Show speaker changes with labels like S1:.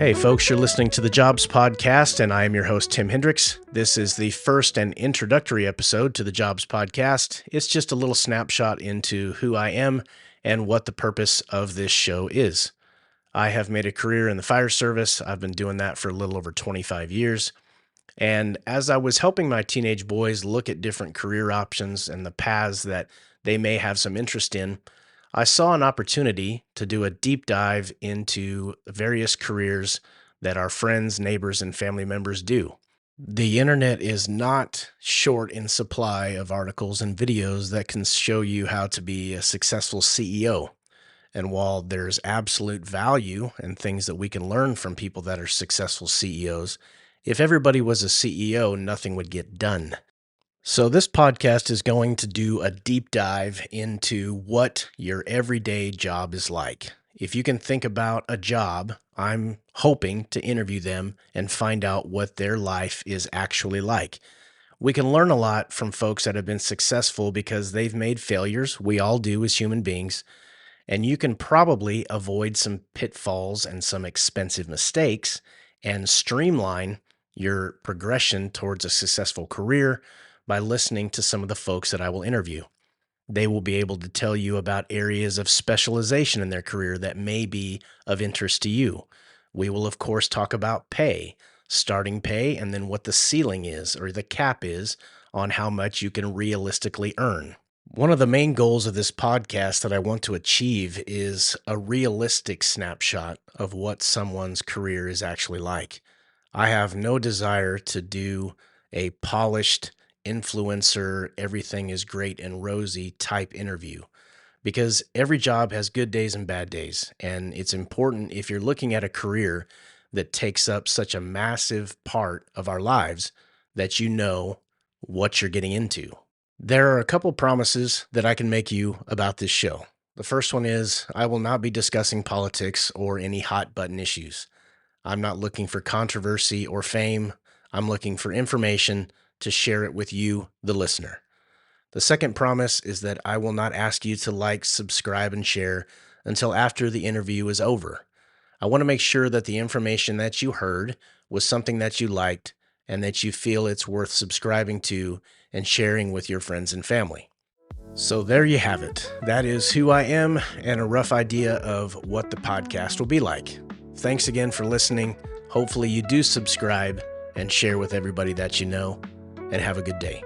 S1: Hey folks, you're listening to the Jobs Podcast, and I am your host, Tim Hendricks. This is the first and introductory episode to the Jobs Podcast. It's just a little snapshot into who I am and what the purpose of this show is. I have made a career in the fire service. I've been doing that for a little over 25 years. And as I was helping my teenage boys look at different career options and the paths that they may have some interest in, I saw an opportunity to do a deep dive into various careers that our friends, neighbors, and family members do. The internet is not short in supply of articles and videos that can show you how to be a successful CEO. And while there's absolute value and things that we can learn from people that are successful CEOs, if everybody was a CEO, nothing would get done. So this podcast is going to do a deep dive into what your everyday job is like. If you can think about a job, I'm hoping to interview them and find out what their life is actually like. We can learn a lot from folks that have been successful because they've made failures. We all do as human beings. And you can probably avoid some pitfalls and some expensive mistakes and streamline your progression towards a successful career by listening to some of the folks that I will interview. They will be able to tell you about areas of specialization in their career that may be of interest to you. We will, of course, talk about pay, starting pay, and then what the ceiling is or the cap is on how much you can realistically earn. One of the main goals of this podcast that I want to achieve is a realistic snapshot of what someone's career is actually like. I have no desire to do a polished influencer, everything is great and rosy type interview, because every job has good days and bad days. And it's important, if you're looking at a career that takes up such a massive part of our lives, that you know what you're getting into. There are a couple promises that I can make you about this show. The first one is I will not be discussing politics or any hot button issues. I'm not looking for controversy or fame. I'm looking for information to share it with you, the listener. The second promise is that I will not ask you to like, subscribe, and share until after the interview is over. I want to make sure that the information that you heard was something that you liked and that you feel it's worth subscribing to and sharing with your friends and family. So there you have it. That is who I am and a rough idea of what the podcast will be like. Thanks again for listening. Hopefully you do subscribe and share with everybody that you know, and have a good day.